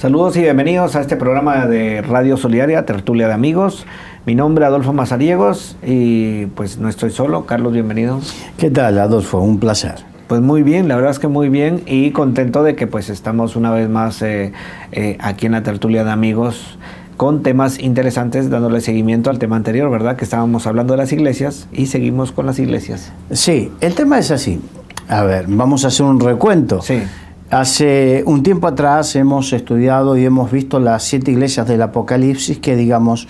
Saludos y bienvenidos a este programa de Radio Solidaria, Tertulia de Amigos. Mi nombre es Adolfo Mazariegos y pues no estoy solo. Carlos, bienvenido. ¿Qué tal, Adolfo? Un placer. Pues muy bien, la verdad es que muy bien y contento de que pues estamos una vez más aquí en la Tertulia de Amigos con temas interesantes, dándole seguimiento al tema anterior, ¿verdad? Que estábamos hablando de las iglesias y seguimos con las iglesias. Sí, el tema es así. A ver, vamos a hacer un recuento. Sí. Hace un tiempo atrás hemos estudiado y hemos visto las 7 iglesias del Apocalipsis, que digamos,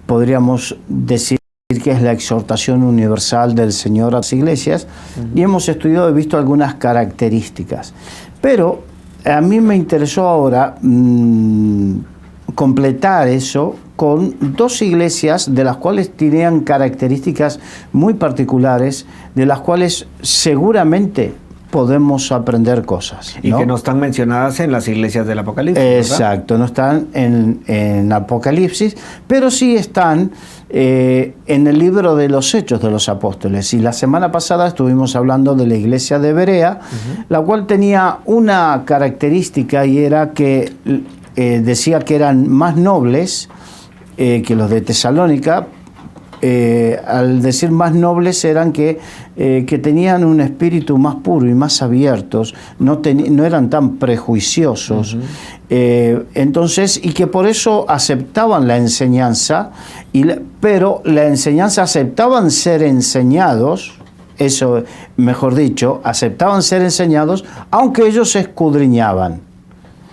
podríamos decir que es la exhortación universal del Señor a las iglesias, y hemos estudiado y visto algunas características. Pero a mí me interesó ahora completar eso con 2 iglesias de las cuales tenían características muy particulares, de las cuales seguramente podemos aprender cosas, ¿no? Y que no están mencionadas en las iglesias del Apocalipsis, ¿verdad? Exacto, no están en Apocalipsis, pero sí están en el libro de los Hechos de los Apóstoles. Y la semana pasada estuvimos hablando de la iglesia de Berea, la cual tenía una característica y era que decía que eran más nobles que los de Tesalónica. Al decir más nobles eran que tenían un espíritu más puro y más abiertos, no eran tan prejuiciosos, entonces, y que por eso aceptaban la enseñanza, pero la enseñanza aceptaban ser enseñados, eso mejor dicho, aceptaban ser enseñados, aunque ellos se escudriñaban.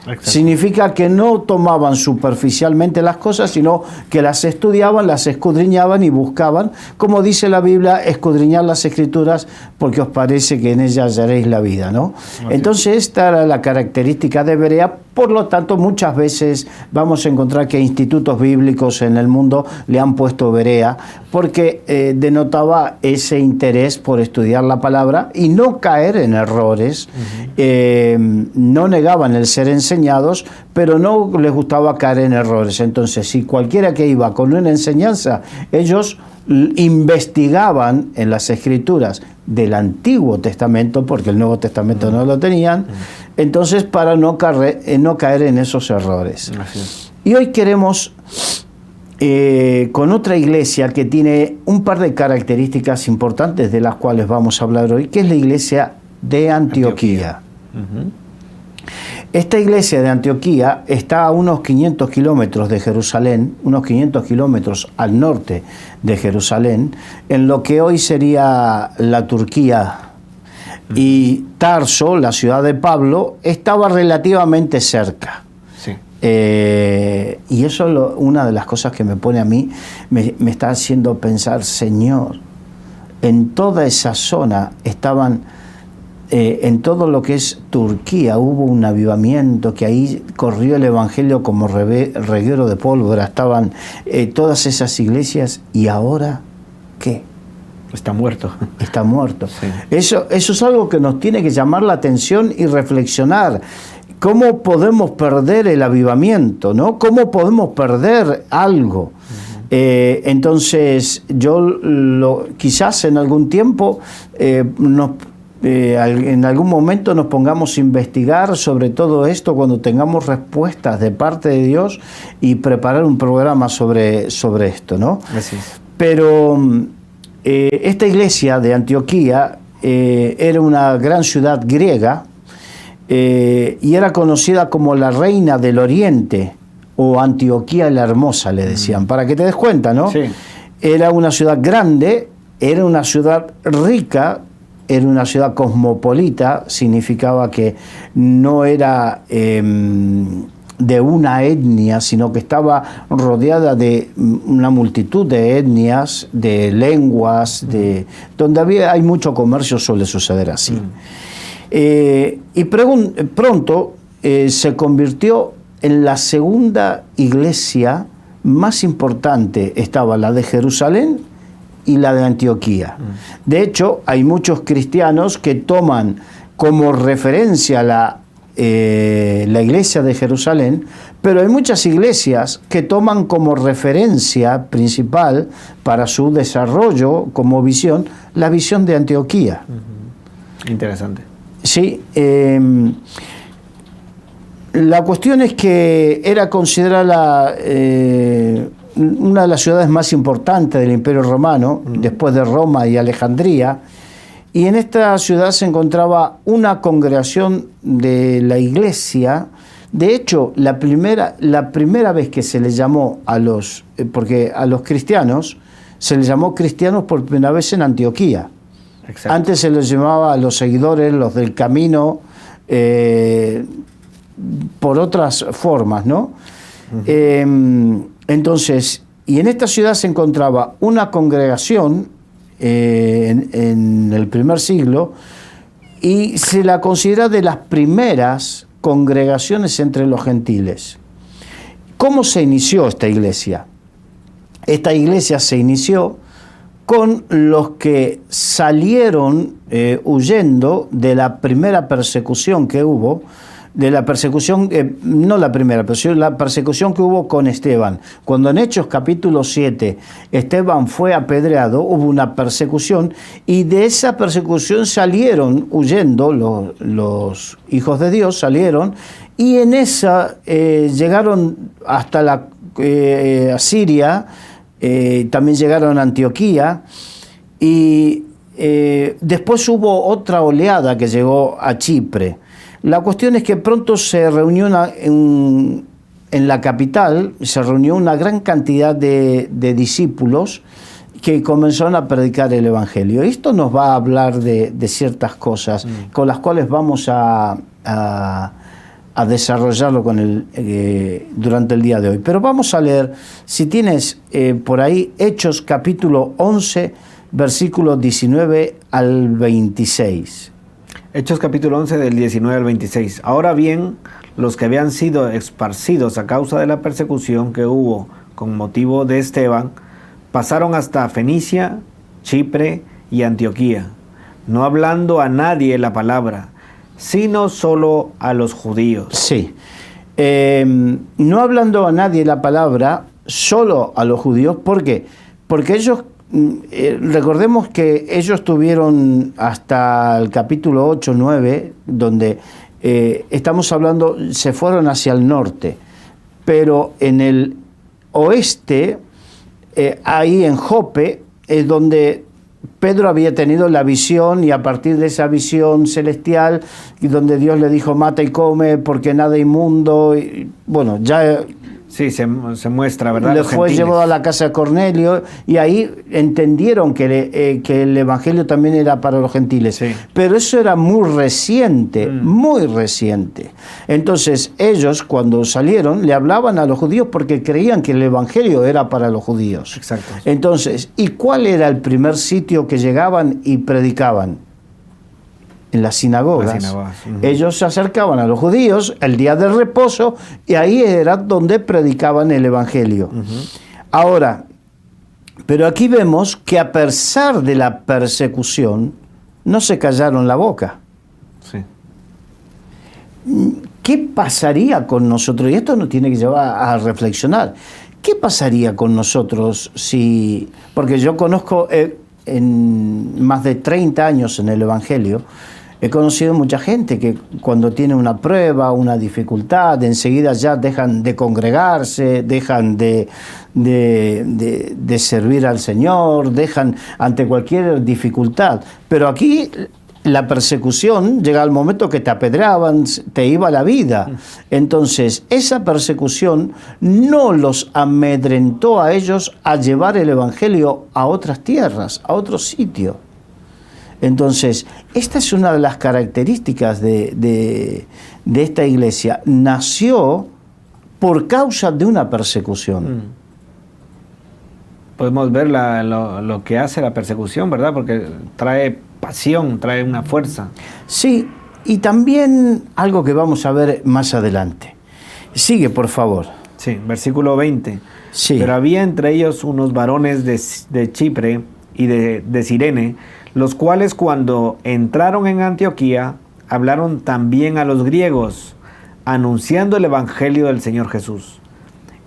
Exacto. Significa que no tomaban superficialmente las cosas, sino que las estudiaban, las escudriñaban y buscaban, como dice la Biblia, escudriñar las Escrituras porque os parece que en ellas hallaréis la vida, ¿no? Entonces esta era la característica de Berea. Por lo tanto, muchas veces vamos a encontrar que institutos bíblicos en el mundo le han puesto Berea porque denotaba ese interés por estudiar la palabra y no caer en errores. No negaban el ser enseñados, pero no les gustaba caer en errores. Entonces, si cualquiera que iba con una enseñanza, ellos investigaban en las Escrituras del Antiguo Testamento, porque el Nuevo Testamento no lo tenían, entonces para no caer en esos errores. Y hoy queremos, con otra iglesia que tiene un par de características importantes de las cuales vamos a hablar hoy, que es la iglesia de Antioquía. Esta iglesia de Antioquía está a unos 500 kilómetros de Jerusalén, unos 500 kilómetros al norte de Jerusalén, en lo que hoy sería la Turquía. Y Tarso, la ciudad de Pablo, estaba relativamente cerca. Sí. Y eso es una de las cosas que me pone a mí, me está haciendo pensar, Señor, en toda esa zona estaban... en todo lo que es Turquía hubo un avivamiento, que ahí corrió el evangelio como reguero de pólvora, estaban todas esas iglesias, y ahora, ¿qué? Está muerto. Está muerto. Sí. Eso es algo que nos tiene que llamar la atención y reflexionar. ¿Cómo podemos perder el avivamiento, ¿no? ¿Cómo podemos perder algo? Entonces, quizás en algún tiempo en algún momento nos pongamos a investigar sobre todo esto cuando tengamos respuestas de parte de Dios y preparar un programa sobre esto, ¿no? Así es. Pero esta iglesia de Antioquía era una gran ciudad griega y era conocida como la reina del Oriente, o Antioquía la Hermosa le decían, para que te des cuenta, ¿no? Sí. Era una ciudad grande, era una ciudad rica, era una ciudad cosmopolita, significaba que no era de una etnia, sino que estaba rodeada de una multitud de etnias, de lenguas, donde hay mucho comercio, suele suceder así. Y pronto se convirtió en la segunda iglesia más importante. Estaba la de Jerusalén y la de Antioquía. De hecho, hay muchos cristianos que toman como referencia la iglesia de Jerusalén, pero hay muchas iglesias que toman como referencia principal para su desarrollo como visión, la visión de Antioquía. Interesante. Sí, La cuestión es que era considerada una de las ciudades más importantes del Imperio Romano, después de Roma y Alejandría, y en esta ciudad se encontraba una congregación de la iglesia. De hecho, la primera vez que se les llamó porque a los cristianos se les llamó cristianos por primera vez en Antioquía. Exacto. Antes se les llamaba a los seguidores, los del camino, por otras formas, ¿no? Entonces, y en esta ciudad se encontraba una congregación en el primer siglo, y se la considera de las primeras congregaciones entre los gentiles. ¿Cómo se inició esta iglesia? Esta iglesia se inició con los que salieron huyendo de la primera persecución que hubo, de la persecución, no la primera, pero la persecución que hubo con Esteban. Cuando en Hechos capítulo 7 Esteban fue apedreado, hubo una persecución, y de esa persecución salieron huyendo los hijos de Dios, salieron, y en esa llegaron hasta la Siria, también llegaron a Antioquía, y después hubo otra oleada que llegó a Chipre. La cuestión es que pronto se reunió en la capital, se reunió una gran cantidad de discípulos que comenzaron a predicar el Evangelio. Esto nos va a hablar de ciertas cosas con las cuales vamos a desarrollarlo durante el día de hoy. Pero vamos a leer, si tienes por ahí, Hechos capítulo 11, versículos 19 al 26. Hechos capítulo 11 del 19 al 26. Ahora bien, los que habían sido esparcidos a causa de la persecución que hubo con motivo de Esteban, pasaron hasta Fenicia, Chipre y Antioquía, no hablando a nadie la palabra, sino solo a los judíos. Sí, no hablando a nadie la palabra, solo a los judíos. ¿Por qué? Porque ellos... recordemos que ellos tuvieron hasta el capítulo 8, 9, donde estamos hablando, se fueron hacia el norte, pero en el oeste, ahí en Jope, es donde Pedro había tenido la visión, y a partir de esa visión celestial, y donde Dios le dijo, mata y come, porque nada inmundo, y, bueno, ya... Sí, se muestra, ¿verdad? Le fue llevado a la casa de Cornelio, y ahí entendieron que el Evangelio también era para los gentiles. Sí. Pero eso era muy reciente, muy reciente. Entonces ellos, cuando salieron, le hablaban a los judíos porque creían que el Evangelio era para los judíos. Exacto. Entonces, ¿y cuál era el primer sitio que llegaban y predicaban? En las sinagogas. Ellos se acercaban a los judíos el día del reposo, y ahí era donde predicaban el Evangelio. Ahora, pero aquí vemos que a pesar de la persecución, no se callaron la boca. Sí. ¿Qué pasaría con nosotros? Y esto nos tiene que llevar a reflexionar. ¿Qué pasaría con nosotros si... Porque yo conozco en más de 30 años en el Evangelio, he conocido mucha gente que cuando tiene una prueba, una dificultad, enseguida ya dejan de congregarse, dejan de servir al Señor, dejan ante cualquier dificultad. Pero aquí la persecución llega al momento que te apedreaban, te iba la vida. Entonces, esa persecución no los amedrentó a ellos a llevar el Evangelio a otras tierras, a otro sitio. Entonces, esta es una de las características de esta iglesia. Nació por causa de una persecución. Podemos ver lo que hace la persecución, ¿verdad? Porque trae pasión, trae una fuerza. Sí, y también algo que vamos a ver más adelante. Sigue, por favor. Sí, versículo 20. Sí. Pero había entre ellos unos varones de Chipre y de Cirene, los cuales cuando entraron en Antioquía, hablaron también a los griegos, anunciando el evangelio del Señor Jesús.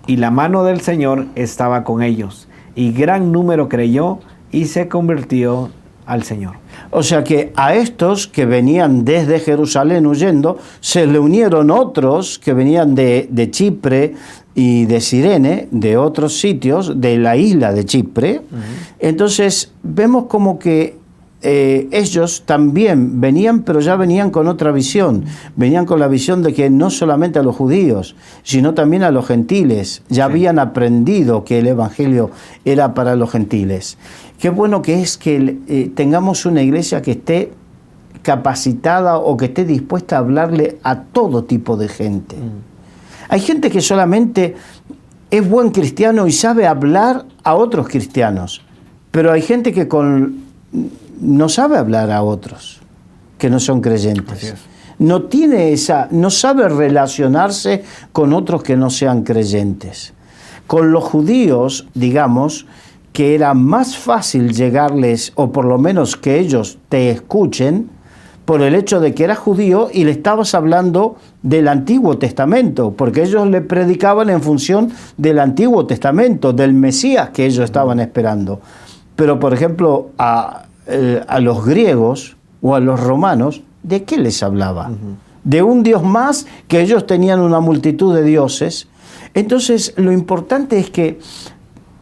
Y la mano del Señor estaba con ellos, y gran número creyó y se convirtió al Señor. O sea que a estos que venían desde Jerusalén huyendo, se le unieron otros que venían de Chipre y de Cirene, de otros sitios, de la isla de Chipre. Entonces vemos como que ellos también venían, pero ya venían con otra visión. Venían con la visión de que no solamente a los judíos, sino también a los gentiles. Ya habían aprendido que el Evangelio era para los gentiles. Qué bueno que es que tengamos una iglesia que esté capacitada o que esté dispuesta a hablarle a todo tipo de gente. Hay gente que solamente es buen cristiano y sabe hablar a otros cristianos, pero hay gente que no sabe hablar a otros que no son creyentes. No tiene no sabe relacionarse con otros que no sean creyentes. Con los judíos, digamos, que era más fácil llegarles, o por lo menos que ellos te escuchen, por el hecho de que eras judío y le estabas hablando del Antiguo Testamento, porque ellos le predicaban en función del Antiguo Testamento, del Mesías que ellos estaban esperando. Pero, por ejemplo, a los griegos o a los romanos, ¿de qué les hablaba? De un Dios más, que ellos tenían una multitud de dioses. Entonces, lo importante es que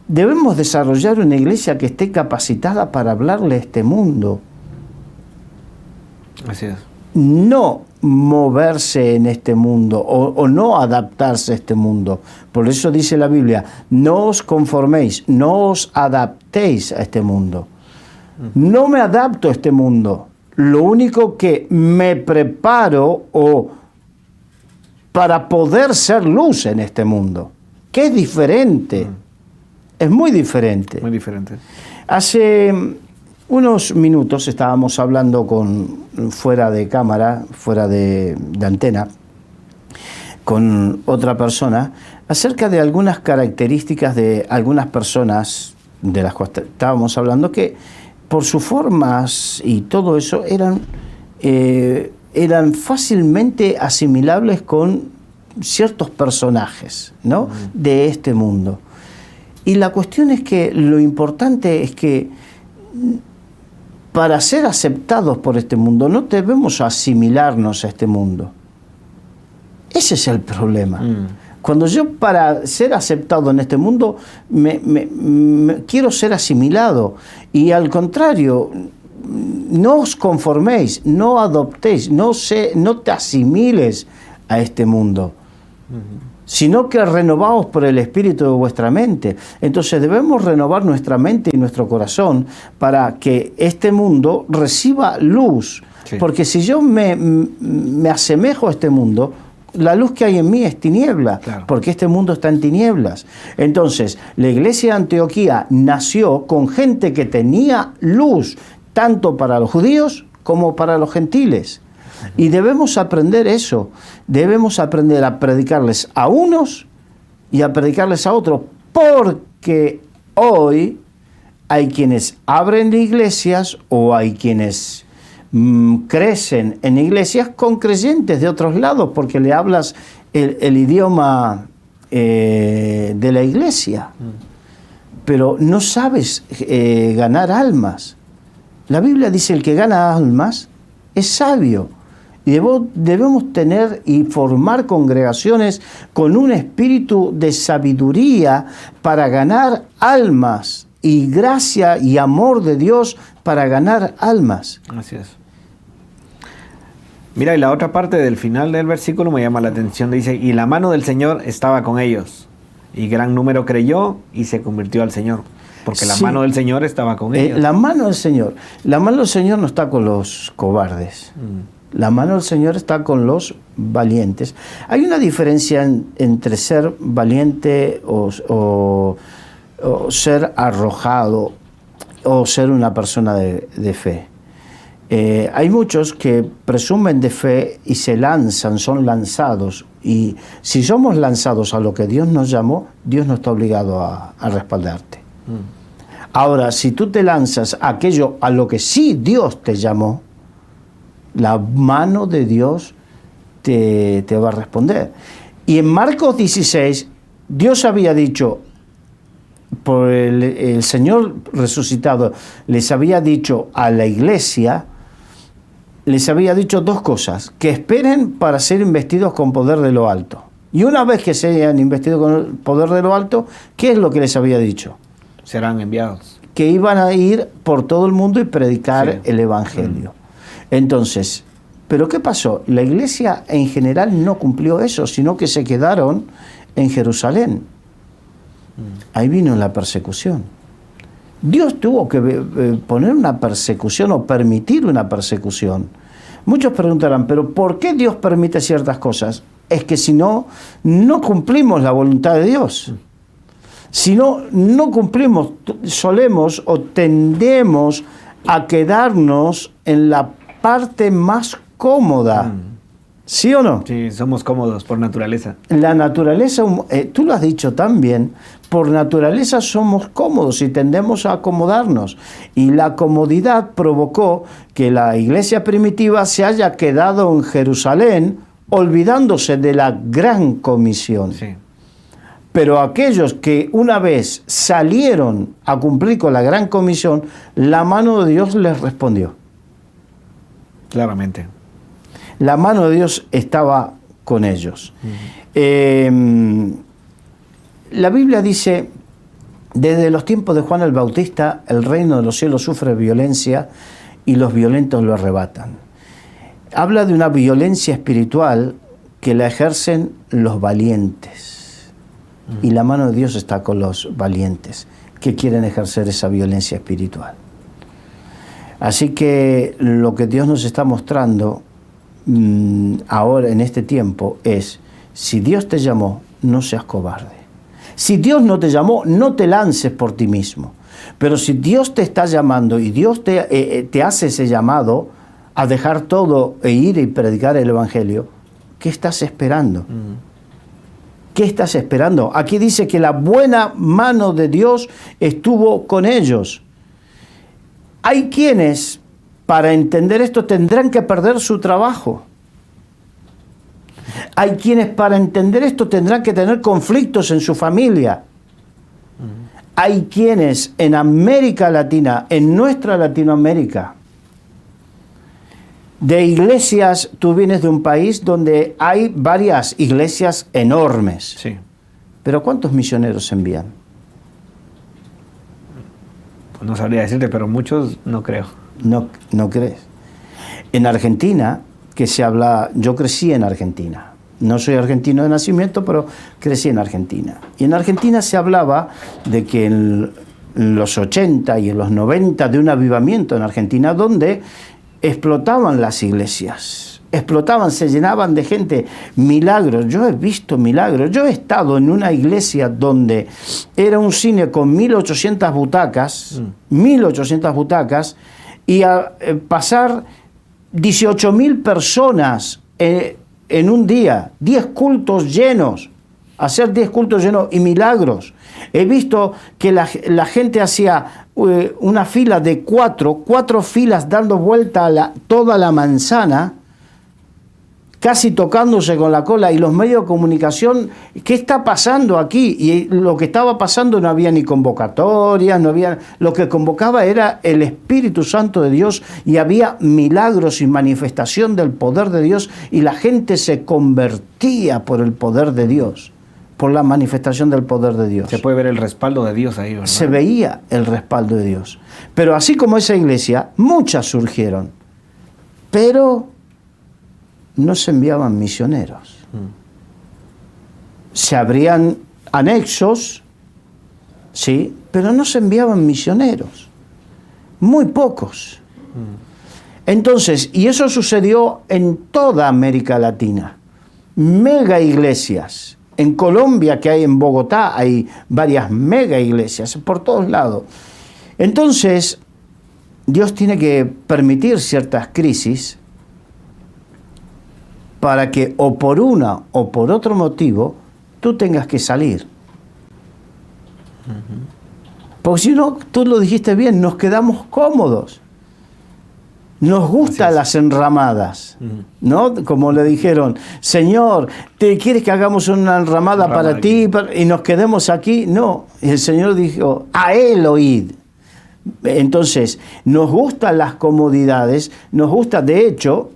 debemos desarrollar una iglesia que esté capacitada para hablarle a este mundo. Así es. No moverse en este mundo o no adaptarse a este mundo. Por eso dice la Biblia, no os conforméis, no os adaptéis a este mundo. No me adapto a este mundo. Lo único que me preparo para poder ser luz en este mundo, que es diferente. Es muy diferente. Muy diferente. Hace unos minutos estábamos hablando fuera de cámara, fuera de antena, con otra persona, acerca de algunas características de algunas personas de las cuales estábamos hablando, que por sus formas y todo eso eran fácilmente asimilables con ciertos personajes, ¿no? De este mundo. Y la cuestión es que lo importante es que para ser aceptados por este mundo no debemos asimilarnos a este mundo. Ese es el problema. Cuando yo, para ser aceptado en este mundo, quiero ser asimilado. Y al contrario, no os conforméis, no adoptéis, no te asimiles a este mundo, sino que renovaos por el espíritu de vuestra mente. Entonces debemos renovar nuestra mente y nuestro corazón para que este mundo reciba luz. Sí. Porque si yo me asemejo a este mundo, la luz que hay en mí es tiniebla, claro, porque este mundo está en tinieblas. Entonces, la iglesia de Antioquía nació con gente que tenía luz, tanto para los judíos como para los gentiles. Y debemos aprender eso, debemos aprender a predicarles a unos y a predicarles a otros, porque hoy hay quienes abren iglesias o hay quienes crecen en iglesias con creyentes de otros lados, porque le hablas el idioma de la iglesia, pero no sabes ganar almas. La Biblia dice: el que gana almas es sabio. Y debemos tener y formar congregaciones con un espíritu de sabiduría para ganar almas, y gracia y amor de Dios para ganar almas. Así es. Mira, y la otra parte del final del versículo me llama la atención. Dice: y la mano del Señor estaba con ellos, y gran número creyó y se convirtió al Señor. Porque la mano del Señor estaba con ellos. La mano del Señor no está con los cobardes. La mano del Señor está con los valientes. Hay una diferencia entre ser valiente o ser arrojado o ser una persona de fe. Hay muchos que presumen de fe y se lanzan, son lanzados. Y si somos lanzados a lo que Dios nos llamó, Dios no está obligado a respaldarte. Ahora, si tú te lanzas a aquello a lo que sí Dios te llamó, la mano de Dios te va a responder. Y en Marcos 16, Dios había dicho: por el Señor resucitado les había dicho a la iglesia, les había dicho dos cosas: que esperen para ser investidos con poder de lo alto. Y una vez que se hayan investido con el poder de lo alto, ¿qué es lo que les había dicho? Serán enviados. Que iban a ir por todo el mundo y predicar el Evangelio. Entonces, ¿pero qué pasó? La iglesia en general no cumplió eso, sino que se quedaron en Jerusalén. Ahí vino la persecución. Dios tuvo que poner una persecución o permitir una persecución. Muchos preguntarán, ¿pero por qué Dios permite ciertas cosas? Es que si no, no cumplimos la voluntad de Dios. Si no, no cumplimos, solemos o tendemos a quedarnos en la parte más cómoda. ¿Sí o no? Sí, somos cómodos por naturaleza. La naturaleza, tú lo has dicho también, por naturaleza somos cómodos y tendemos a acomodarnos. Y la comodidad provocó que la iglesia primitiva se haya quedado en Jerusalén, olvidándose de la gran comisión. Sí. Pero aquellos que una vez salieron a cumplir con la gran comisión, la mano de Dios les respondió. Claramente. La mano de Dios estaba con ellos. La Biblia dice, desde los tiempos de Juan el Bautista, el reino de los cielos sufre violencia y los violentos lo arrebatan. Habla de una violencia espiritual que la ejercen los valientes. Y la mano de Dios está con los valientes que quieren ejercer esa violencia espiritual. Así que lo que Dios nos está mostrando ahora en este tiempo es: si Dios te llamó, no seas cobarde. Si Dios no te llamó, no te lances por ti mismo. Pero si Dios te está llamando y Dios te hace ese llamado a dejar todo e ir y predicar el Evangelio, ¿qué estás esperando? ¿Qué estás esperando? Aquí dice que la buena mano de Dios estuvo con ellos. Hay quienes, para entender esto, tendrán que perder su trabajo. Hay quienes, para entender esto, tendrán que tener conflictos en su familia. Hay quienes en América Latina, en nuestra Latinoamérica, de iglesias, tú vienes de un país donde hay varias iglesias enormes. Sí. Pero ¿cuántos misioneros se envían? Pues no sabría decirte, pero muchos no creo. No crees. En Argentina, que se habla, yo crecí en Argentina. No soy argentino de nacimiento, pero crecí en Argentina. Y en Argentina se hablaba de que en los 80 y en los 90 de un avivamiento en Argentina donde explotaban las iglesias, se llenaban de gente, milagros. Yo he visto milagros. Yo he estado en una iglesia donde era un cine con 1.800 butacas, 1.800 butacas, y a pasar 18.000 personas en un día, 10 cultos llenos, hacer 10 cultos llenos y milagros. He visto que la gente hacía una fila de cuatro filas dando vuelta a toda la manzana, casi tocándose con la cola, y los medios de comunicación, ¿qué está pasando aquí? Y lo que estaba pasando, no había ni convocatorias, lo que convocaba era el Espíritu Santo de Dios, y había milagros y manifestación del poder de Dios, y la gente se convertía por el poder de Dios, por la manifestación del poder de Dios. Se puede ver el respaldo de Dios ahí, ¿verdad? Se veía el respaldo de Dios. Pero así como esa iglesia, muchas surgieron, pero no se enviaban misioneros. Se abrían anexos, sí, pero no se enviaban misioneros. Muy pocos. Entonces, y eso sucedió en toda América Latina. Mega iglesias. En Colombia, que hay en Bogotá, hay varias mega iglesias por todos lados. Entonces, Dios tiene que permitir ciertas crisis para que o por una o por otro motivo tú tengas que salir. Porque si no, tú lo dijiste bien, nos quedamos cómodos. Nos gustan las enramadas, ¿no? Como le dijeron, Señor, ¿te quieres que hagamos una enramada para ti y nos quedemos aquí? No, el Señor dijo, a Él oíd. Entonces, nos gustan las comodidades, nos gusta, de hecho,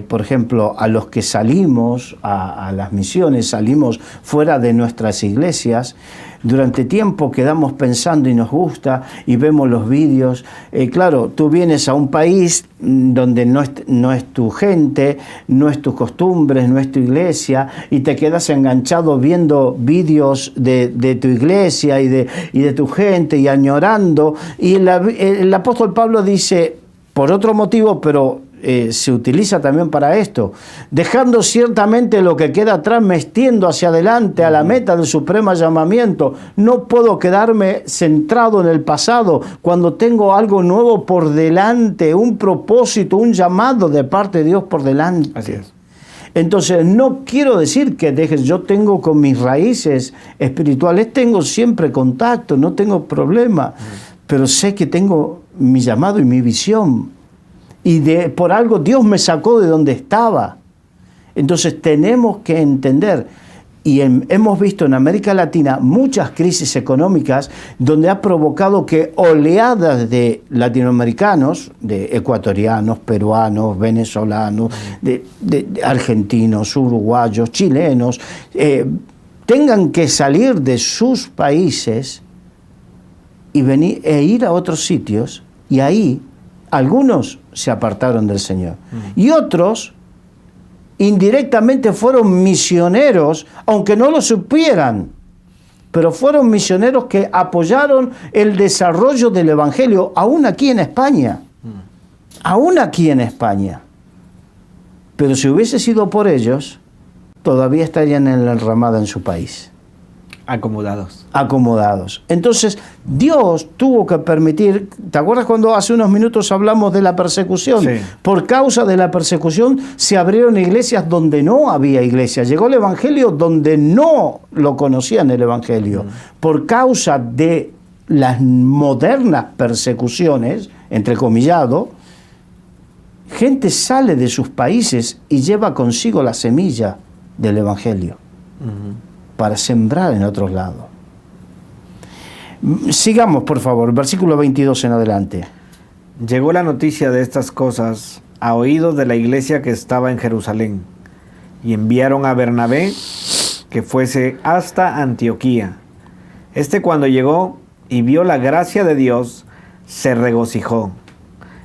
por ejemplo, a los que salimos a las misiones, salimos fuera de nuestras iglesias, durante tiempo quedamos pensando y nos gusta y vemos los vídeos. Claro, tú vienes a un país donde no es tu gente, no es tus costumbres, no es tu iglesia, y te quedas enganchado viendo vídeos de tu iglesia y de tu gente y añorando. Y el apóstol Pablo dice, por otro motivo, pero se utiliza también para esto, dejando ciertamente lo que queda atrás, me extiendo hacia adelante a la meta del supremo llamamiento. No puedo quedarme centrado en el pasado cuando tengo algo nuevo por delante, un propósito, un llamado de parte de Dios por delante. Así es. Entonces, no quiero decir que dejes, yo tengo con mis raíces espirituales, tengo siempre contacto, no tengo problema, pero sé que tengo mi llamado y mi visión. Y por algo Dios me sacó de donde estaba. Entonces tenemos que entender, y hemos visto en América Latina muchas crisis económicas donde ha provocado que oleadas de latinoamericanos, de ecuatorianos, peruanos, venezolanos, de argentinos, uruguayos, chilenos, tengan que salir de sus países y venir e ir a otros sitios, y ahí algunos se apartaron del Señor. Y otros indirectamente fueron misioneros, aunque no lo supieran, pero fueron misioneros que apoyaron el desarrollo del Evangelio, aún aquí en España. Aún aquí en España. Pero si hubiese sido por ellos, todavía estarían en la enramada en su país. Acomodados. Entonces, Dios tuvo que permitir, ¿te acuerdas cuando hace unos minutos hablamos de la persecución? Sí. Por causa de la persecución se abrieron iglesias donde no había iglesias. Llegó el Evangelio donde no lo conocían el Evangelio. Por causa de las modernas persecuciones, entrecomillado, gente sale de sus países y lleva consigo la semilla del Evangelio. Para sembrar en otros lados. Sigamos, por favor, versículo 22 en adelante. Llegó la noticia de estas cosas a oídos de la iglesia que estaba en Jerusalén, y enviaron a Bernabé que fuese hasta Antioquía. Cuando llegó y vio la gracia de Dios, se regocijó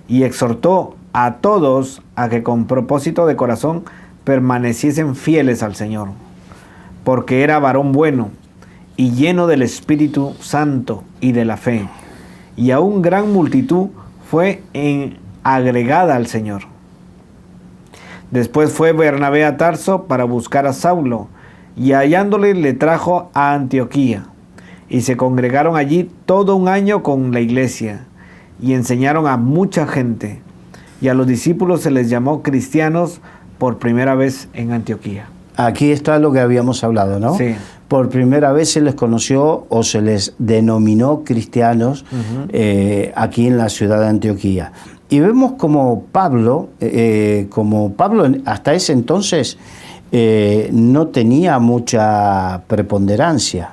y exhortó a todos a que con propósito de corazón permaneciesen fieles al Señor, porque era varón bueno y lleno del Espíritu Santo y de la fe, y aún gran multitud fue agregada al Señor. Después fue Bernabé a Tarso para buscar a Saulo, y hallándole le trajo a Antioquía, y se congregaron allí todo un año con la iglesia, y enseñaron a mucha gente, y a los discípulos se les llamó cristianos por primera vez en Antioquía. Aquí está lo que habíamos hablado, ¿no? Sí. Por primera vez se les conoció o se les denominó cristianos aquí en la ciudad de Antioquía. Y vemos como Pablo hasta ese entonces no tenía mucha preponderancia.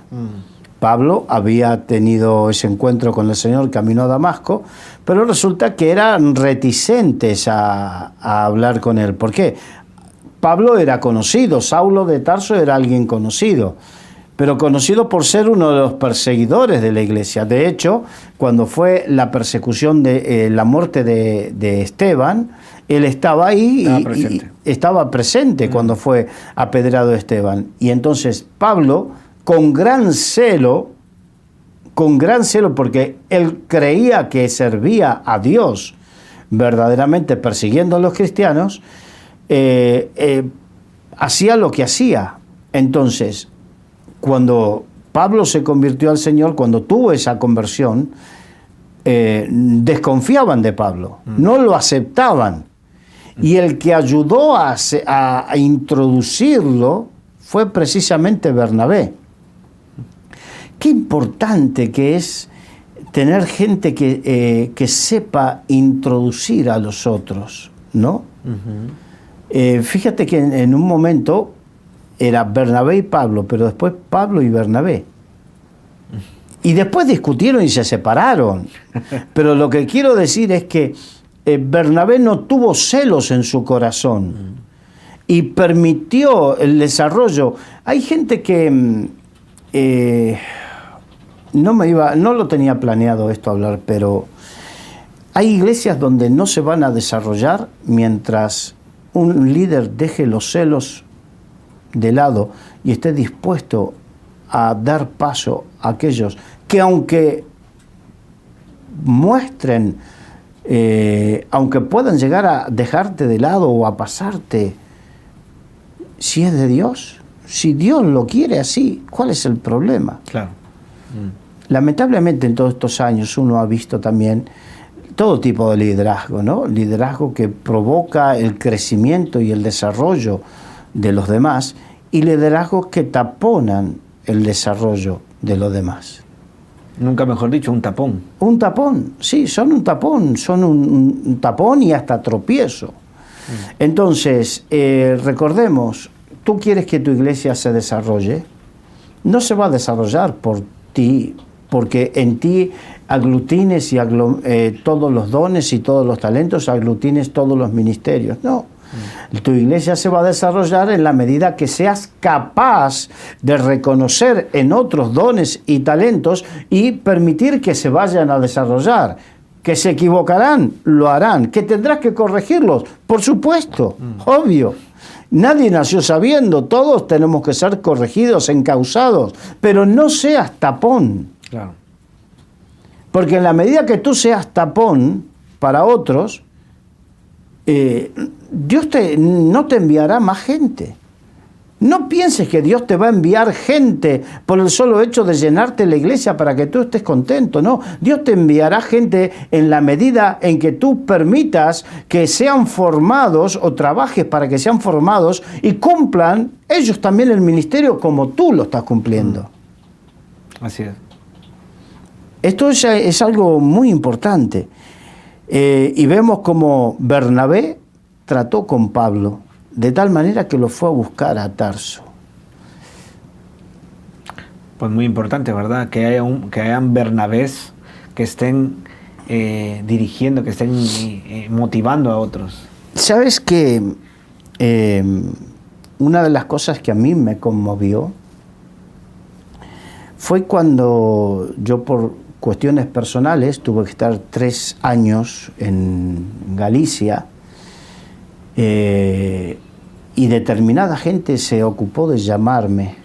Pablo había tenido ese encuentro con el Señor camino a Damasco, pero resulta que eran reticentes a hablar con él. ¿Por qué? Pablo era conocido, Saulo de Tarso era alguien conocido, pero conocido por ser uno de los perseguidores de la iglesia. De hecho, cuando fue la persecución de la muerte de Esteban, él estaba ahí y estaba presente cuando fue apedreado Esteban. Y entonces Pablo, con gran celo, porque él creía que servía a Dios verdaderamente persiguiendo a los cristianos, hacía lo que hacía. Entonces, cuando Pablo se convirtió al Señor, cuando tuvo esa conversión, desconfiaban de Pablo, no lo aceptaban. Y el que ayudó a introducirlo fue precisamente Bernabé. Qué importante que es tener gente que sepa introducir a los otros, ¿no? Fíjate que en un momento era Bernabé y Pablo, pero después Pablo y Bernabé. Y después discutieron y se separaron. Pero lo que quiero decir es que Bernabé no tuvo celos en su corazón y permitió el desarrollo. Hay gente que no lo tenía planeado esto hablar, pero hay iglesias donde no se van a desarrollar mientras un líder deje los celos de lado y esté dispuesto a dar paso a aquellos que aunque muestren, aunque puedan llegar a dejarte de lado o a pasarte, si es de Dios, si Dios lo quiere así, ¿cuál es el problema? Claro. Lamentablemente en todos estos años uno ha visto también todo tipo de liderazgo, ¿no? Liderazgo que provoca el crecimiento y el desarrollo de los demás y liderazgos que taponan el desarrollo de los demás. Nunca mejor dicho, un tapón. Un tapón, sí, son un tapón y hasta tropiezo. Entonces, recordemos, tú quieres que tu iglesia se desarrolle, no se va a desarrollar por ti, porque en ti aglutines y todos los dones y todos los talentos, aglutines todos los ministerios, no. Tu iglesia se va a desarrollar en la medida que seas capaz de reconocer en otros dones y talentos y permitir que se vayan a desarrollar. Que se equivocarán, lo harán. Que tendrás que corregirlos, por supuesto, obvio. Nadie nació sabiendo, todos tenemos que ser corregidos, encausados, pero no seas tapón. Claro. Porque en la medida que tú seas tapón para otros, Dios no te enviará más gente. No pienses que Dios te va a enviar gente por el solo hecho de llenarte la iglesia para que tú estés contento. No, Dios te enviará gente en la medida en que tú permitas que sean formados o trabajes para que sean formados y cumplan ellos también el ministerio como tú lo estás cumpliendo. Así es. Esto es algo muy importante. Y vemos como Bernabé trató con Pablo de tal manera que lo fue a buscar a Tarso. Pues muy importante, ¿verdad? Que hayan Bernabés que estén dirigiendo, que estén motivando a otros. ¿Sabes que una de las cosas que a mí me conmovió fue cuando yo por cuestiones personales tuve que estar 3 años en Galicia y determinada gente se ocupó de llamarme,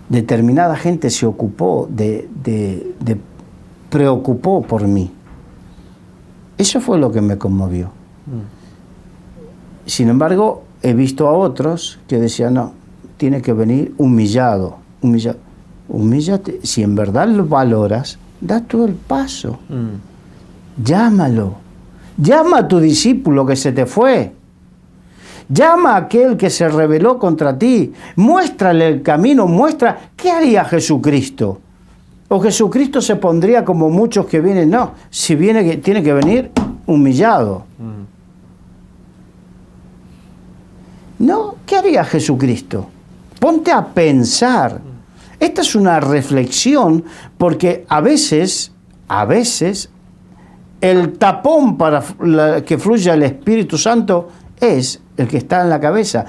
determinada gente se ocupó preocupó por mí. Eso fue lo que me conmovió. Sin embargo, he visto a otros que decían, no, tiene que venir humillado. Humíllate, si en verdad lo valoras, da tú el paso. Llámalo. Llama a tu discípulo que se te fue. Llama a aquel que se rebeló contra ti. Muéstrale el camino, muestra qué haría Jesucristo. O Jesucristo se pondría como muchos que vienen. No, si viene, tiene que venir humillado. No, ¿qué haría Jesucristo? Ponte a pensar. Esta es una reflexión porque a veces, el tapón para que fluya el Espíritu Santo es el que está en la cabeza.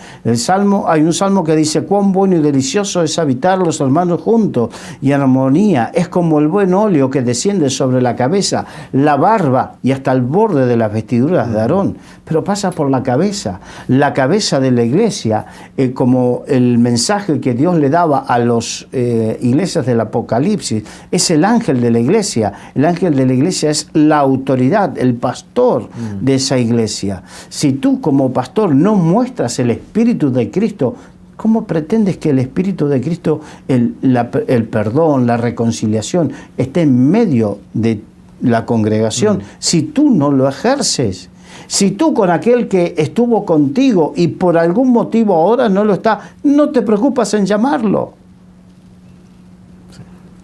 Hay un salmo que dice, cuán bueno y delicioso es habitar los hermanos juntos y en armonía. Es como el buen óleo que desciende sobre la cabeza, la barba y hasta el borde de las vestiduras de Aarón. Pero pasa por la cabeza de la iglesia, como el mensaje que Dios le daba a las iglesias del Apocalipsis. Es el ángel de la iglesia. El ángel de la iglesia es la autoridad, el pastor de esa iglesia. Si tú como pastor no muestras el Espíritu de Cristo, ¿cómo pretendes que el Espíritu de Cristo, el perdón, la reconciliación, esté en medio de la congregación si tú no lo ejerces? Si tú con aquel que estuvo contigo y por algún motivo ahora no lo está, no te preocupas en llamarlo.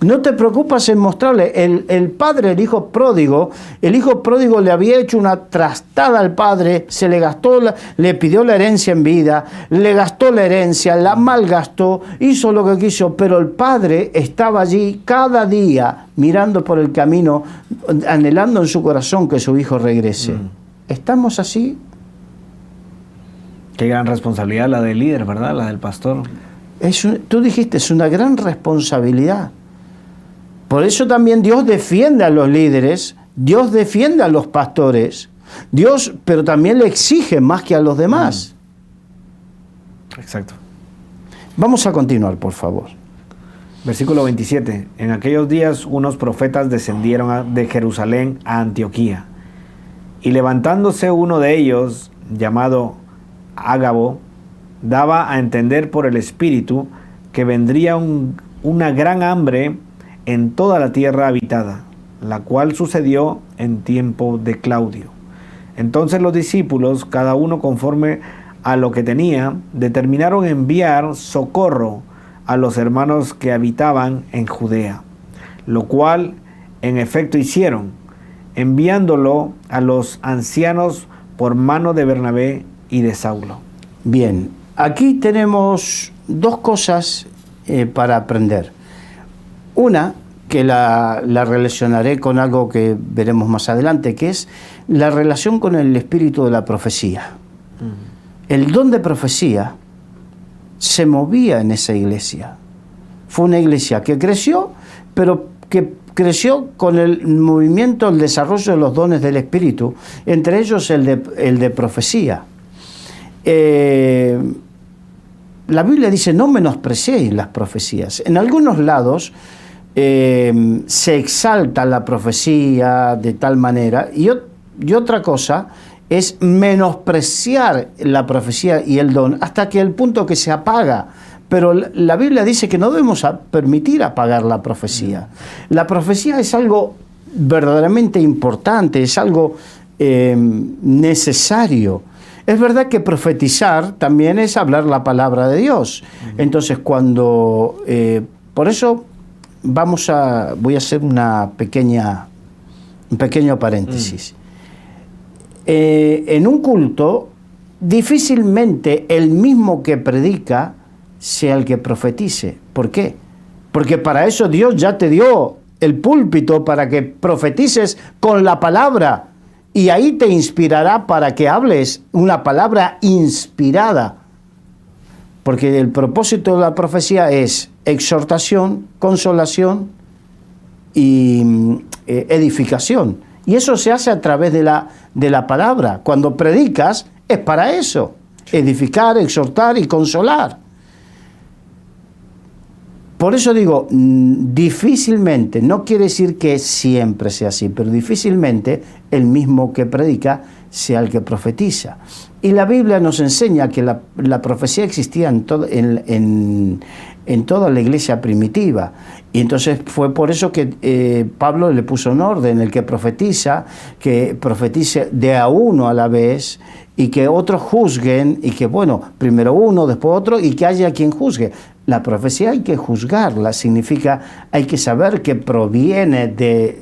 No te preocupas en mostrarle. El padre, el hijo pródigo le había hecho una trastada al padre, se le gastó, le pidió la herencia en vida, le gastó la herencia, la malgastó, hizo lo que quiso, pero el padre estaba allí cada día mirando por el camino, anhelando en su corazón que su hijo regrese. ¿Estamos así? Qué gran responsabilidad la del líder, ¿verdad? La del pastor. Tú dijiste, es una gran responsabilidad. Por eso también Dios defiende a los líderes, Dios defiende a los pastores, pero también le exige más que a los demás. Exacto. Vamos a continuar, por favor. Versículo 27. En aquellos días unos profetas descendieron de Jerusalén a Antioquía, y levantándose uno de ellos, llamado Ágabo, daba a entender por el Espíritu que vendría una gran hambre en toda la tierra habitada, la cual sucedió en tiempo de Claudio. Entonces los discípulos, cada uno conforme a lo que tenía, determinaron enviar socorro a los hermanos que habitaban en Judea, lo cual en efecto hicieron, enviándolo a los ancianos por mano de Bernabé y de Saulo. Bien, aquí tenemos dos cosas para aprender. Una, que la relacionaré con algo que veremos más adelante, que es la relación con el espíritu de la profecía. El don de profecía se movía en esa iglesia. Fue una iglesia que creció, pero que creció con el movimiento, el desarrollo de los dones del espíritu, entre ellos el de profecía. La Biblia dice, no menospreciéis las profecías. En algunos lados se exalta la profecía de tal manera, y otra cosa es menospreciar la profecía y el don hasta que el punto que se apaga. Pero la Biblia dice que no debemos permitir apagar la profecía. La profecía es algo verdaderamente importante, es algo necesario. Es verdad que profetizar también es hablar la palabra de Dios. Entonces, por eso voy a hacer un pequeño paréntesis. En un culto, difícilmente el mismo que predica sea el que profetice. ¿Por qué? Porque para eso Dios ya te dio el púlpito para que profetices con la palabra, y ahí te inspirará para que hables una palabra inspirada. Porque el propósito de la profecía es exhortación, consolación y edificación. Y eso se hace a través de la palabra. Cuando predicas es para eso, edificar, exhortar y consolar. Por eso digo, difícilmente, no quiere decir que siempre sea así, pero difícilmente el mismo que predica sea el que profetiza. Y la Biblia nos enseña que la profecía existía en toda la iglesia primitiva. Y entonces fue por eso que Pablo le puso en orden el que profetice de a uno a la vez, y que otros juzguen, y que primero uno, después otro, y que haya quien juzgue. La profecía hay que juzgarla, significa hay que saber que proviene de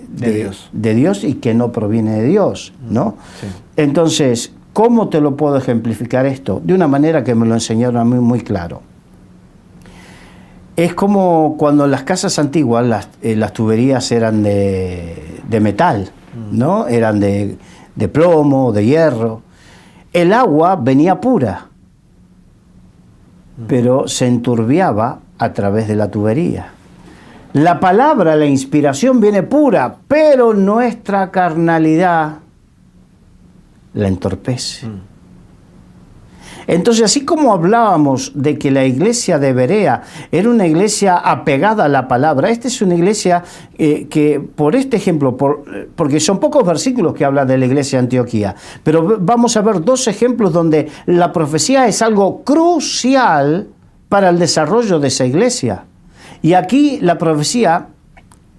Dios y que no proviene de Dios, ¿no? Sí. Entonces, ¿cómo te lo puedo ejemplificar esto? De una manera que me lo enseñaron a mí muy claro. Es como cuando en las casas antiguas las tuberías eran de metal, ¿no? Eran de plomo, de hierro. El agua venía pura, pero se enturbiaba a través de la tubería. La palabra, la inspiración viene pura, pero nuestra carnalidad la entorpece. Entonces, así como hablábamos de que la iglesia de Berea era una iglesia apegada a la palabra, esta es una iglesia que, por este ejemplo, porque son pocos versículos que hablan de la iglesia de Antioquía, pero vamos a ver dos ejemplos donde la profecía es algo crucial para el desarrollo de esa iglesia. Y aquí la profecía,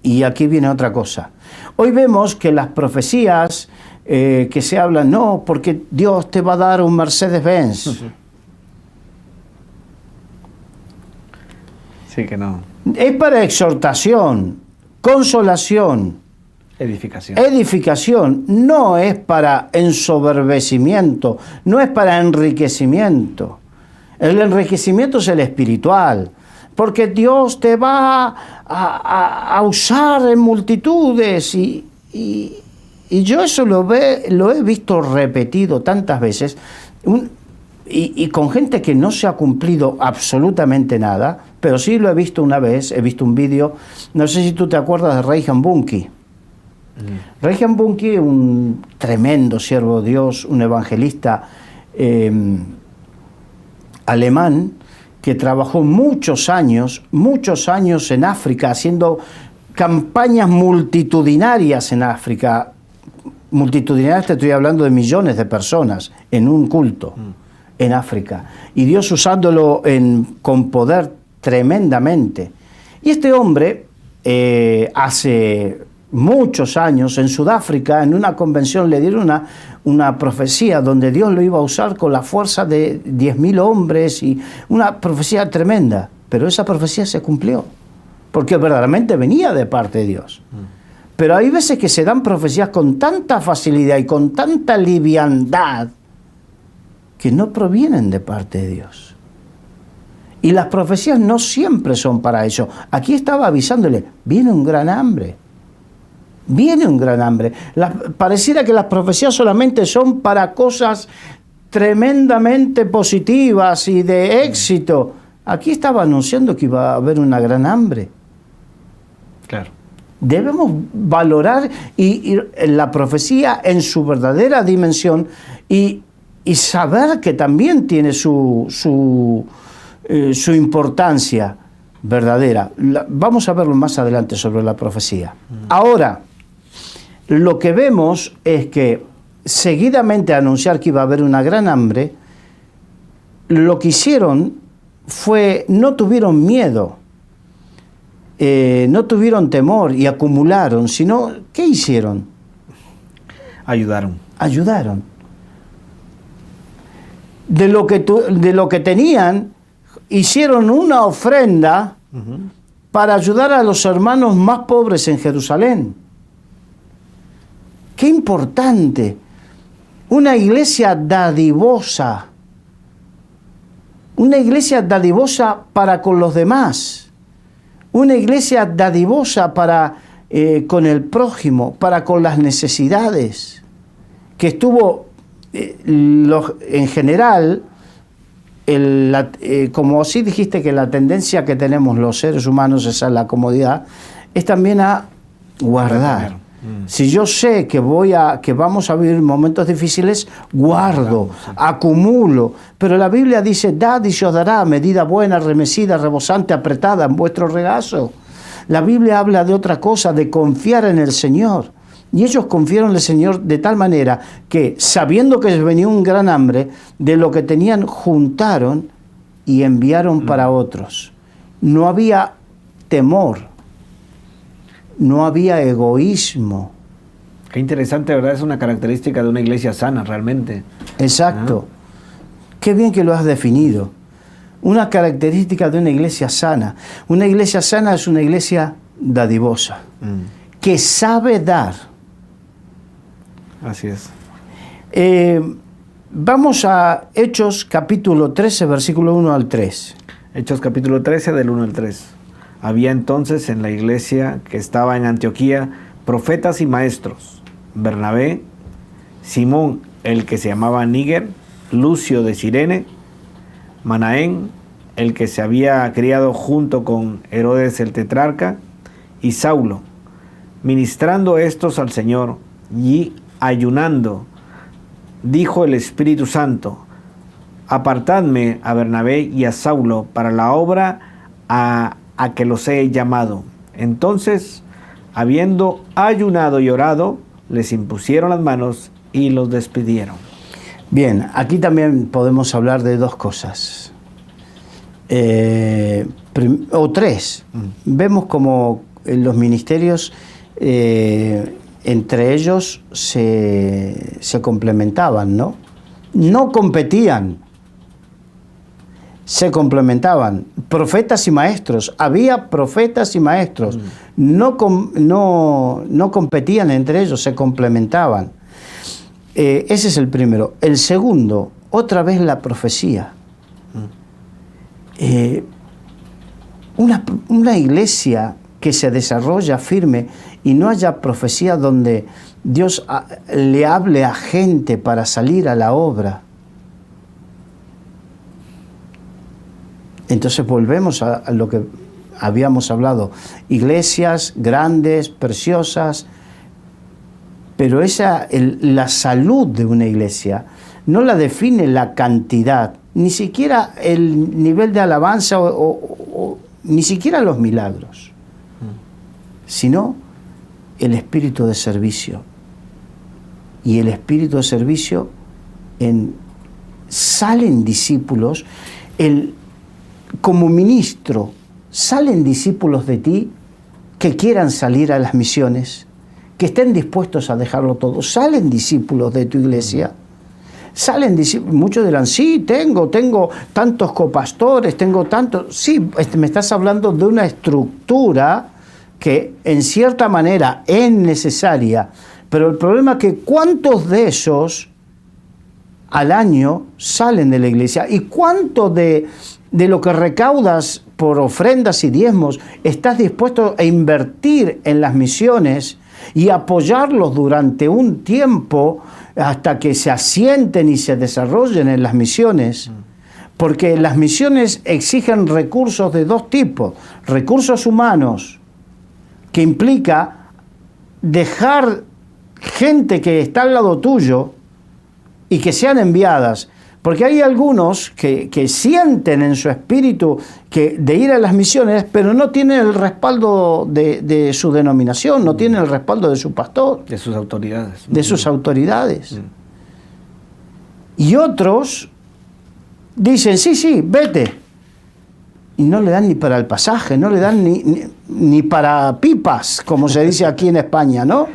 y aquí viene otra cosa. Hoy vemos que las profecías que se hablan, no, porque Dios te va a dar un Mercedes-Benz. Sí, que no. Es para exhortación, consolación, edificación. No es para ensoberbecimiento, no es para enriquecimiento. El enriquecimiento es el espiritual, porque Dios te va a usar en multitudes y yo eso lo he visto repetido tantas veces y con gente que no se ha cumplido absolutamente nada, pero sí lo he visto una vez. He visto un vídeo, no sé si tú te acuerdas de Reinhard Bonnke. Reinhard Bonnke, un tremendo siervo de Dios, un evangelista alemán que trabajó muchos años en África, haciendo campañas multitudinarias en África. Multitudinarias, te estoy hablando de millones de personas en un culto en África. Y Dios usándolo con poder tremendamente. Y este hombre, hace muchos años en Sudáfrica, en una convención, le dieron una profecía donde Dios lo iba a usar con la fuerza de 10.000 hombres, y una profecía tremenda. Pero esa profecía se cumplió, porque verdaderamente venía de parte de Dios. Pero hay veces que se dan profecías con tanta facilidad y con tanta liviandad que no provienen de parte de Dios. Y las profecías no siempre son para eso. Aquí estaba avisándole, viene un gran hambre. Viene un gran hambre. Pareciera que las profecías solamente son para cosas tremendamente positivas y de éxito. Aquí estaba anunciando que iba a haber una gran hambre. Claro. Debemos valorar y la profecía en su verdadera dimensión y saber que también tiene su importancia verdadera. Vamos a verlo más adelante sobre la profecía. Ahora, lo que vemos es que seguidamente a anunciar que iba a haber una gran hambre, lo que hicieron fue, no tuvieron miedo, no tuvieron temor y acumularon, sino, ¿qué hicieron? Ayudaron. De lo que tenían, hicieron una ofrenda para ayudar a los hermanos más pobres en Jerusalén. ¡Qué importante! Una iglesia dadivosa. Una iglesia dadivosa para con los demás. Una iglesia dadivosa para con el prójimo, para con las necesidades. Que estuvo, en general, como así dijiste que la tendencia que tenemos los seres humanos es a la comodidad, es también a guardar. Si yo sé que vamos a vivir momentos difíciles, guardo, acumulo. Pero la Biblia dice, dad y se os dará, medida buena, remecida, rebosante, apretada en vuestro regazo. La Biblia habla de otra cosa, de confiar en el Señor. Y ellos confiaron en el Señor de tal manera que, sabiendo que les venía un gran hambre, de lo que tenían juntaron y enviaron para otros. No había temor. No había egoísmo. Qué interesante, ¿verdad? Es una característica de una iglesia sana, realmente. Exacto. Qué bien que lo has definido. Una característica de una iglesia sana. Una iglesia sana es una iglesia dadivosa, que sabe dar. Así es. Vamos a Hechos capítulo 13, versículo 1 al 3. Hechos capítulo 13, del 1 al 3. Había entonces en la iglesia que estaba en Antioquía profetas y maestros: Bernabé, Simón, el que se llamaba Níger, Lucio de Cirene, Manaén, el que se había criado junto con Herodes el tetrarca, y Saulo. Ministrando estos al Señor y ayunando, dijo el Espíritu Santo: apartadme a Bernabé y a Saulo para la obra a que los he llamado. Entonces, habiendo ayunado y orado, les impusieron las manos y los despidieron. Bien, aquí también podemos hablar de dos cosas. O tres. Vemos como en los ministerios, entre ellos se complementaban, ¿no? No competían. se complementaban, profetas y maestros, había profetas y maestros, no competían entre ellos, se complementaban. Ese es el primero. El segundo, otra vez la profecía. Una iglesia que se desarrolla firme y no haya profecía donde Dios le hable a gente para salir a la obra. Entonces volvemos a lo que habíamos hablado. Iglesias grandes, preciosas, pero la salud de una iglesia no la define la cantidad, ni siquiera el nivel de alabanza o ni siquiera los milagros, sino el espíritu de servicio. Y el espíritu de servicio, salen discípulos, como ministro, salen discípulos de ti que quieran salir a las misiones, que estén dispuestos a dejarlo todo. Salen discípulos de tu iglesia. Salen discípulos, muchos dirán, sí, tengo tantos copastores, tengo tantos. Sí, me estás hablando de una estructura que en cierta manera es necesaria, pero el problema es que ¿cuántos de esos al año salen de la iglesia? ¿Y cuánto de lo que recaudas por ofrendas y diezmos estás dispuesto a invertir en las misiones y apoyarlos durante un tiempo hasta que se asienten y se desarrollen en las misiones? Porque las misiones exigen recursos de dos tipos: recursos humanos, que implica dejar gente que está al lado tuyo y que sean enviadas, porque hay algunos que sienten en su espíritu de ir a las misiones, pero no tienen el respaldo de su denominación, no tienen el respaldo de su pastor, de sus autoridades. De sus autoridades. Y otros dicen, sí, vete. Y no le dan ni para el pasaje, no le dan ni para pipas, como se dice aquí en España, ¿no?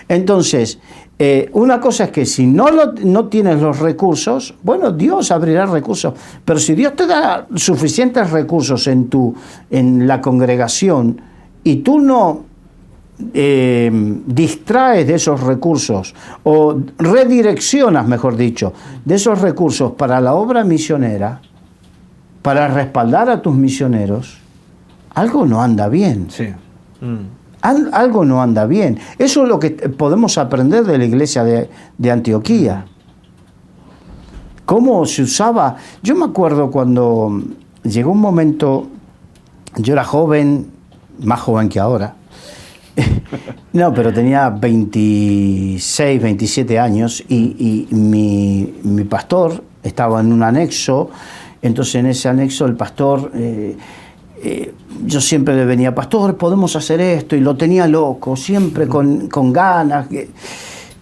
Entonces, una cosa es que si no tienes los recursos, bueno, Dios abrirá recursos, pero si Dios te da suficientes recursos en la congregación y tú no distraes de esos recursos o redireccionas, mejor dicho, de esos recursos para la obra misionera, para respaldar a tus misioneros, algo no anda bien. Sí. Algo no anda bien. Eso es lo que podemos aprender de la iglesia de Antioquía. Cómo se usaba. Yo me acuerdo cuando llegó un momento, yo era joven, más joven que ahora. No, pero tenía 26, 27 años y mi pastor estaba en un anexo. Entonces en ese anexo el pastor, yo siempre le venía, pastor, podemos hacer esto, y lo tenía loco, siempre con ganas.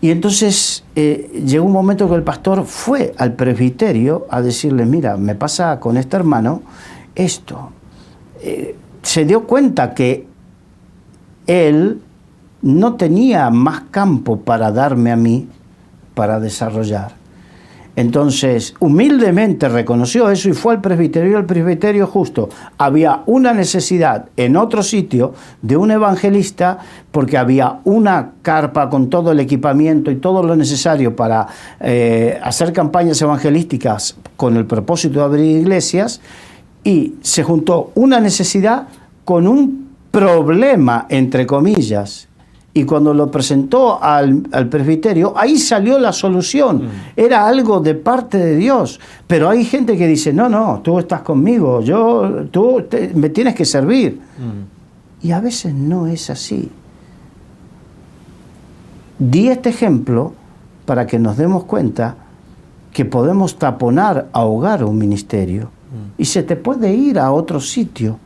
Y entonces llegó un momento que el pastor fue al presbiterio a decirle, mira, me pasa con este hermano esto. Se dio cuenta que él no tenía más campo para darme a mí para desarrollar. Entonces, humildemente reconoció eso y fue al presbiterio. El presbiterio justo había una necesidad en otro sitio de un evangelista, porque había una carpa con todo el equipamiento y todo lo necesario para hacer campañas evangelísticas con el propósito de abrir iglesias, y se juntó una necesidad con un problema, entre comillas. Y cuando lo presentó al presbiterio, ahí salió la solución. Era algo de parte de Dios. Pero hay gente que dice, no, tú estás conmigo, me tienes que servir. Y a veces no es así. Di este ejemplo para que nos demos cuenta que podemos taponar, ahogar un ministerio. Y se te puede ir a otro sitio.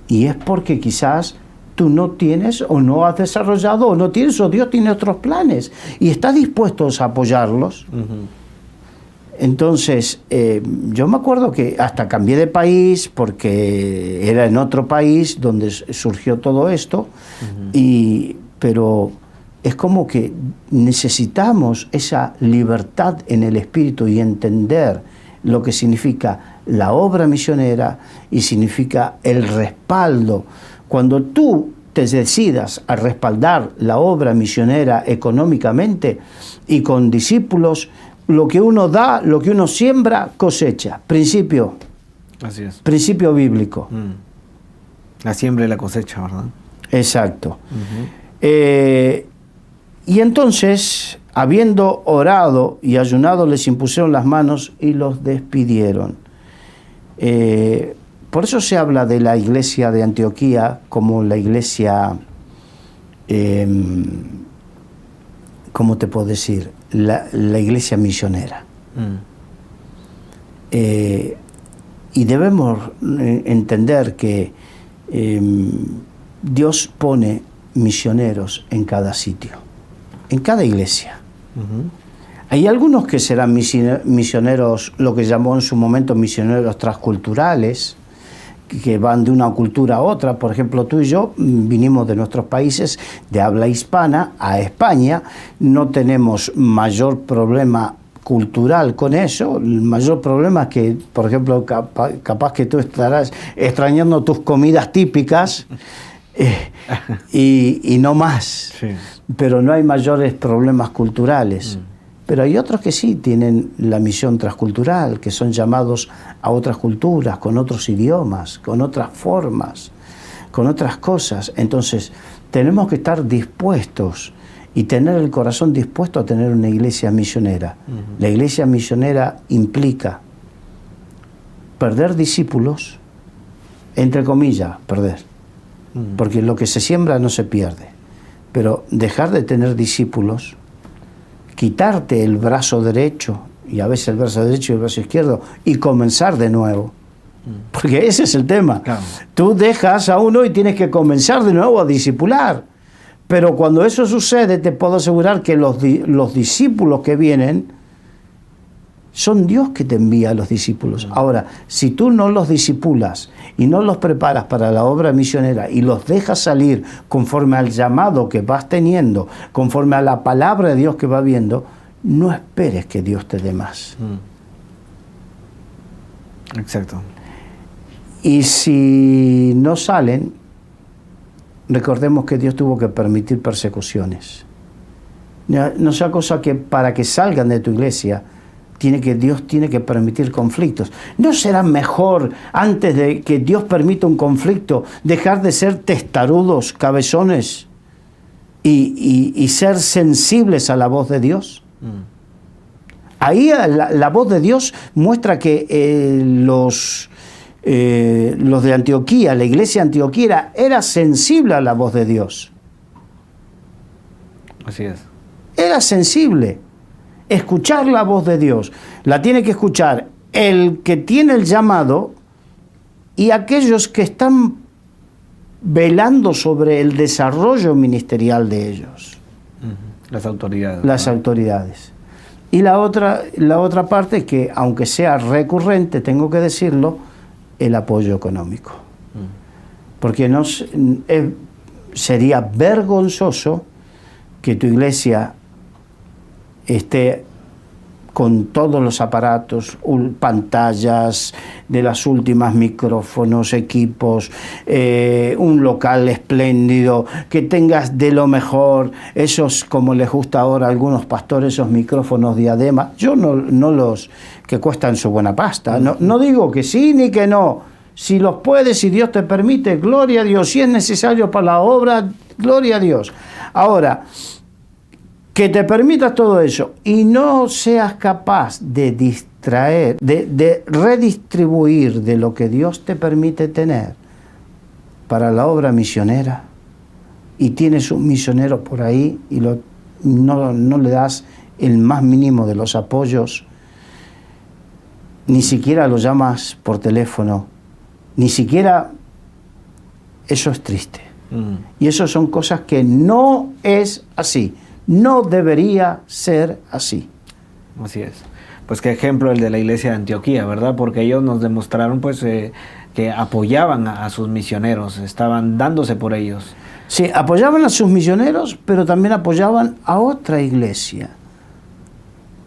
Y es porque quizás tú no tienes o no has desarrollado o no tienes o Dios tiene otros planes y estás dispuesto a apoyarlos. Entonces, yo me acuerdo que hasta cambié de país porque era en otro país donde surgió todo esto, pero es como que necesitamos esa libertad en el espíritu y entender lo que significa la obra misionera y significa el respaldo. Cuando tú te decidas a respaldar la obra misionera económicamente y con discípulos, lo que uno da, lo que uno siembra, cosecha. Principio. Así es. Principio bíblico. La siembra y la cosecha, ¿verdad? Exacto. Y entonces, habiendo orado y ayunado, les impusieron las manos y los despidieron. Por eso se habla de la iglesia de Antioquía como la iglesia, ¿cómo te puedo decir? La iglesia misionera. Y debemos entender que Dios pone misioneros en cada sitio, en cada iglesia. Hay algunos que serán misioneros, lo que llamó en su momento misioneros transculturales, que van de una cultura a otra. Por ejemplo, tú y yo vinimos de nuestros países de habla hispana a España, no tenemos mayor problema cultural con eso. El mayor problema es que, por ejemplo, capaz que tú estarás extrañando tus comidas típicas y no más, sí. Pero no hay mayores problemas culturales. Pero hay otros que sí tienen la misión transcultural, que son llamados a otras culturas, con otros idiomas, con otras formas, con otras cosas. Entonces, tenemos que estar dispuestos y tener el corazón dispuesto a tener una iglesia misionera. La iglesia misionera implica perder discípulos, entre comillas, perder. Porque lo que se siembra no se pierde. Pero dejar de tener discípulos, quitarte el brazo derecho, y a veces el brazo derecho y el brazo izquierdo, y comenzar de nuevo. Porque ese es el tema. Claro. Tú dejas a uno y tienes que comenzar de nuevo a discipular. Pero cuando eso sucede, te puedo asegurar que los discípulos que vienen, son Dios que te envía a los discípulos. Ahora, si tú no los discipulas y no los preparas para la obra misionera y los dejas salir conforme al llamado que vas teniendo, conforme a la palabra de Dios que va viendo, no esperes que Dios te dé más. Exacto. Y si no salen, recordemos que Dios tuvo que permitir persecuciones. No sea cosa que para que salgan de tu iglesia, Dios tiene que permitir conflictos. ¿No será mejor, antes de que Dios permita un conflicto, dejar de ser testarudos, cabezones y ser sensibles a la voz de Dios? Ahí la voz de Dios muestra que los de Antioquía, la iglesia de Antioquía, era sensible a la voz de Dios. Así es. Era sensible. Escuchar la voz de Dios. La tiene que escuchar el que tiene el llamado y aquellos que están velando sobre el desarrollo ministerial de ellos. Las autoridades. Las autoridades. Y la otra parte, que aunque sea recurrente, tengo que decirlo, el apoyo económico. Porque sería vergonzoso que tu iglesia esté con todos los aparatos, pantallas de las últimas, micrófonos, equipos, un local espléndido, que tengas de lo mejor, esos, como les gusta ahora a algunos pastores, esos micrófonos diadema. Yo no los que cuestan su buena pasta, no digo que sí ni que no. Si los puedes, si Dios te permite, gloria a Dios. Si es necesario para la obra, gloria a Dios. Ahora, que te permitas todo eso y no seas capaz de distraer, de redistribuir de lo que Dios te permite tener para la obra misionera, y tienes un misionero por ahí y no le das el más mínimo de los apoyos, ni siquiera lo llamas por teléfono, ni siquiera, eso es triste. Y eso son cosas que no es así. No debería ser así. Así es. Pues qué ejemplo el de la iglesia de Antioquía, ¿verdad? Porque ellos nos demostraron pues que apoyaban a sus misioneros, estaban dándose por ellos. Sí, apoyaban a sus misioneros, pero también apoyaban a otra iglesia.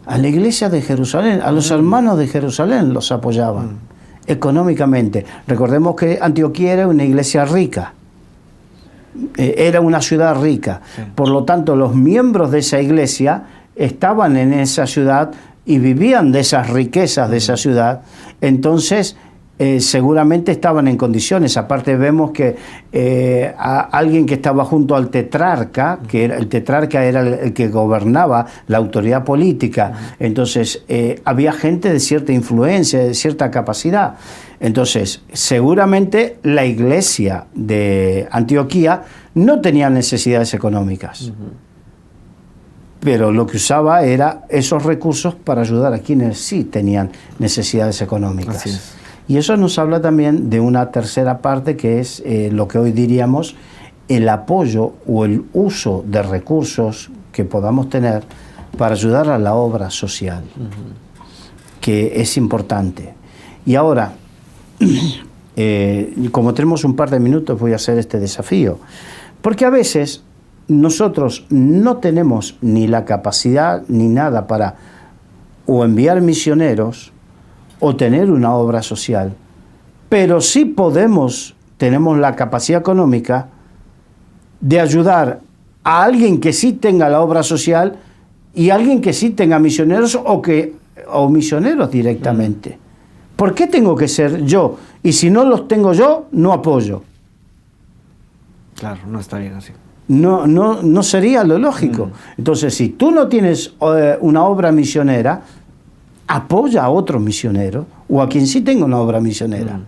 A la iglesia de Jerusalén, a los hermanos de Jerusalén los apoyaban económicamente. Recordemos que Antioquía era una iglesia rica, era una ciudad rica. Sí. Por lo tanto, los miembros de esa iglesia estaban en esa ciudad y vivían de esas riquezas de esa ciudad. Entonces, seguramente estaban en condiciones. Aparte vemos que alguien que estaba junto al tetrarca, el tetrarca era el que gobernaba la autoridad política, entonces había gente de cierta influencia, de cierta capacidad. Entonces, seguramente la iglesia de Antioquía no tenía necesidades económicas, pero lo que usaba era esos recursos para ayudar a quienes sí tenían necesidades económicas. Así es. Y eso nos habla también de una tercera parte, que es lo que hoy diríamos el apoyo o el uso de recursos que podamos tener para ayudar a la obra social, que es importante. Y ahora, como tenemos un par de minutos, voy a hacer este desafío, porque a veces nosotros no tenemos ni la capacidad ni nada para o enviar misioneros o tener una obra social, pero sí tenemos la capacidad económica de ayudar a alguien que sí tenga la obra social y alguien que sí tenga misioneros o misioneros directamente. ¿Por qué tengo que ser yo? Y si no los tengo yo, no apoyo. Claro, no está bien así. No sería lo lógico. Entonces, si tú no tienes una obra misionera, apoya a otro misionero o a quien sí tenga una obra misionera.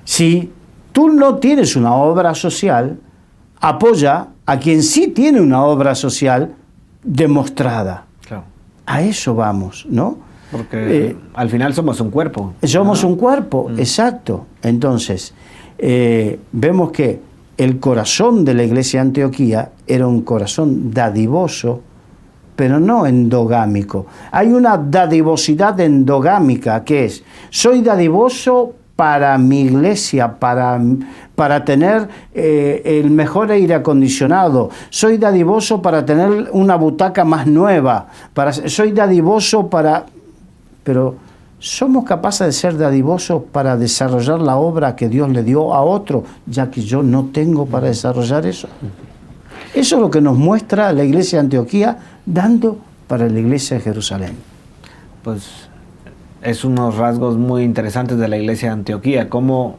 Si tú no tienes una obra social, apoya a quien sí tiene una obra social demostrada. Claro. A eso vamos, ¿no? Porque al final somos un cuerpo. Somos un cuerpo, exacto. Entonces, vemos que el corazón de la iglesia de Antioquía era un corazón dadivoso, pero no endogámico. Hay una dadivosidad endogámica, que es: soy dadivoso para mi iglesia, para tener el mejor aire acondicionado, soy dadivoso para tener una butaca más nueva, soy dadivoso para... Pero ¿somos capaces de ser dadivosos para desarrollar la obra que Dios le dio a otro, ya que yo no tengo para desarrollar eso? Eso es lo que nos muestra la iglesia de Antioquía dando para la iglesia de Jerusalén. Pues es unos rasgos muy interesantes de la iglesia de Antioquía, cómo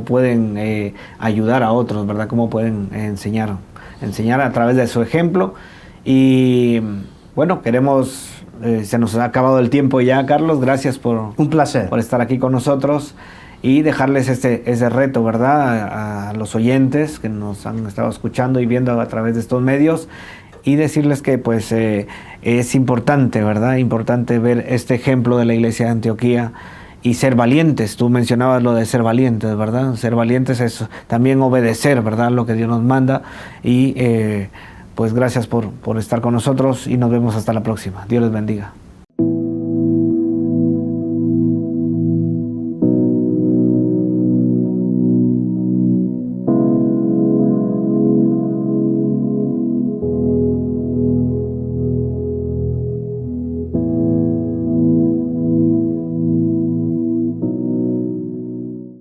pueden ayudar a otros, ¿verdad? Cómo pueden enseñar a través de su ejemplo. Y bueno, se nos ha acabado el tiempo ya, Carlos. Gracias un placer por estar aquí con nosotros y dejarles ese reto, ¿verdad? A los oyentes que nos han estado escuchando y viendo a través de estos medios, y decirles que pues es importante, ¿verdad? Importante ver este ejemplo de la iglesia de Antioquía y ser valientes. Tú mencionabas lo de ser valientes, ¿verdad? Ser valientes es también obedecer, ¿verdad? Lo que Dios nos manda. Y pues gracias por estar con nosotros y nos vemos hasta la próxima. Dios les bendiga.